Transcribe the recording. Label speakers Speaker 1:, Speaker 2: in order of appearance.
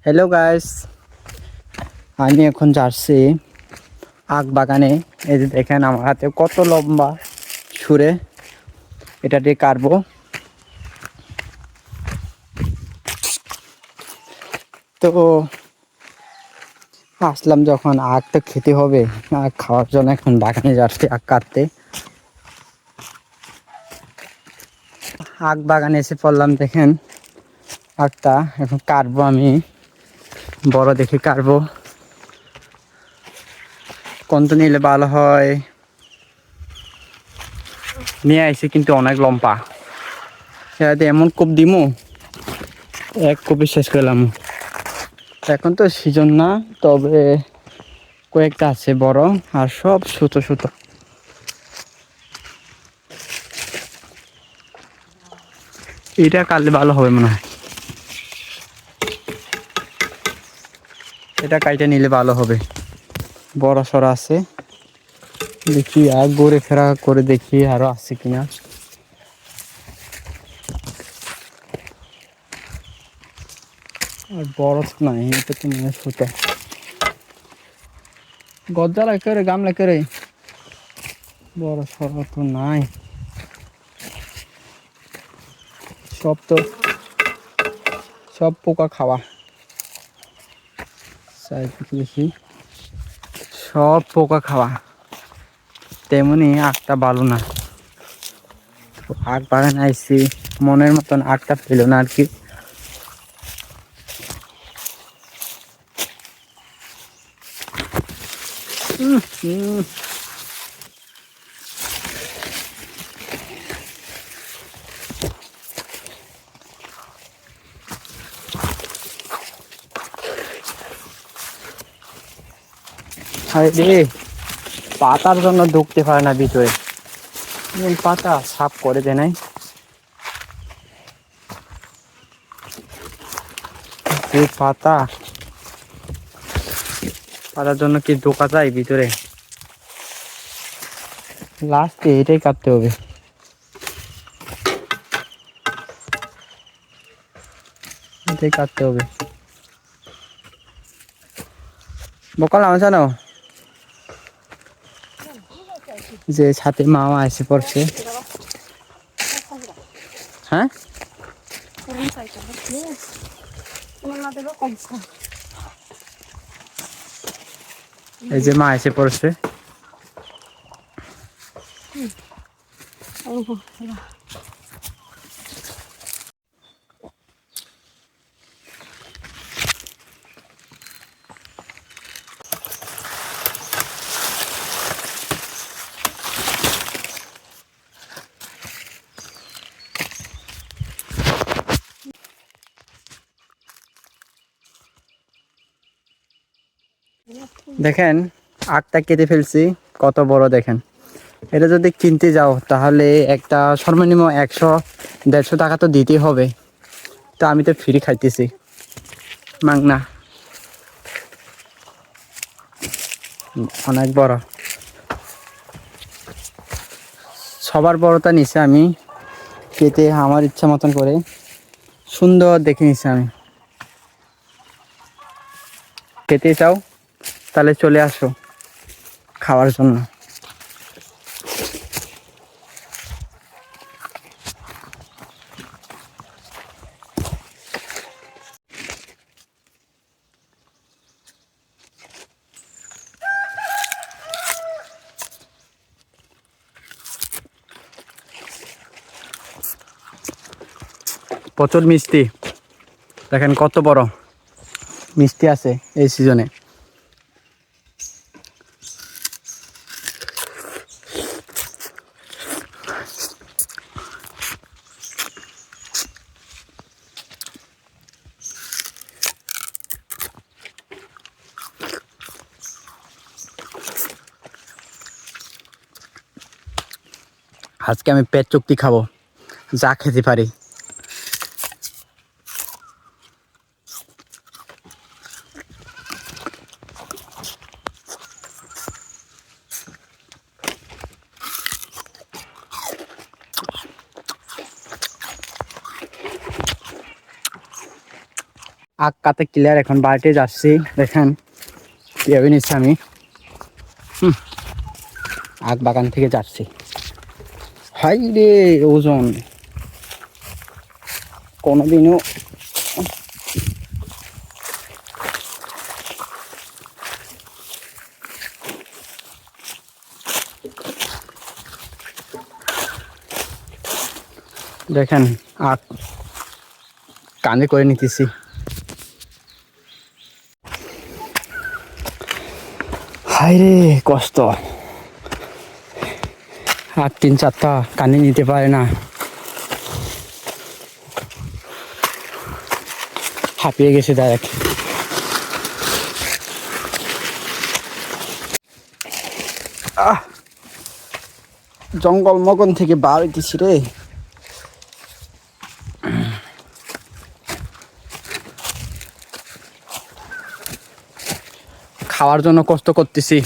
Speaker 1: Hello guys, আমি এখন যাচ্ছি আখ বাগানে। এই যে দেখেন আমার হাতে কত লম্বা ছুরে, এটা দিয়ে কাটবো। তো আসলাম যখন, আখ তো খেতে হবে, আখ খাওয়ার জন্য এখন বাগানে যাচ্ছি আখ কাটতে। আখ বাগানে এসে পড়লাম, দেখেন আখটা এখন কাটবো আমি, বড় দেখে কাটবো। কোনটা নিলে ভালো হয় নিয়ে আইসি, কিন্তু অনেক লম্বা। এটাতে এমন কোপ দিমু, এক কোপে শেষ করলাম। এখন তো সিজন না, তবে কয়েকটা আছে বড়, আর সব ছোট ছোট। এটা কাটলে ভালো হবে মনে হয়, এটা কাইটে নিলে ভালো হবে। বড় সড়ো আছে, দেখি আর ঘুরে ফেরা করে দেখি আরো আছে কিনা। আর বড় তো নাই, এটা তো মনে হয় ছোট। গজ্জালা করে গামলা করে, বড় সড়ো তো নাই। সব তো সব পোকা খাওয়া, দেখি সব পোকা খাওয়া, তেমনি আখটা ভালো না। আখ বাগানে আইসি, মনের মতন আখটা পেল না আর কি। রে, পাতার জন্য ঢুকতে পারে না ভিতরে, পাতা সাফ করে দেয় নাই। এই পাতার জন্য কি ঢোকা যায় ভিতরে? লাস্টে এটাই কাটতে হবে, এটাই কাটতে হবে। বকাল আমার জানো যে সাথে মামা এসে পড়ছে। হ্যাঁ, এই যে মা এসে পড়ছে। দেখেন আখটা কেটে ফেলছি, কত বড় দেখেন। এটা যদি কিনতে যাও তাহলে একটা সর্বনিম্ন 100-150 টাকা তো দিতেই হবে। তো আমি তো ফ্রি খাইতেছি, মাংনা। অনেক বড়, সবার বড়টা নিচে আমি কেটে আমার ইচ্ছা মতন করে সুন্দর দেখে নিচ্ছি আমি। খেতে চাও তাহলে চলে আসো খাওয়ার জন্য। প্রচুর মিষ্টি, দেখেন কত বড় মিষ্টি আছে এই সিজনে। আজকে আমি পেট চুক্তি খাবো, যা খেতে পারি। আগ কাতে ক্লিয়ার। এখন বাড়িতে যাচ্ছি, দেখেন কীভাবে নিচ্ছি আমি। আগ বাগান থেকে যাচ্ছি। হাই রে ওজন, কোনোদিনও দেখেন আগ কানে করে নিতেছি। হাই রে কষ্ট, আর 3-4টা কানে নিতে পারে না, হাঁপিয়ে গেছে ডাইরেক্ট। জঙ্গল মগন থেকে বার হইতেছি রে। খাওয়ার জন্য কষ্ট করতেছি।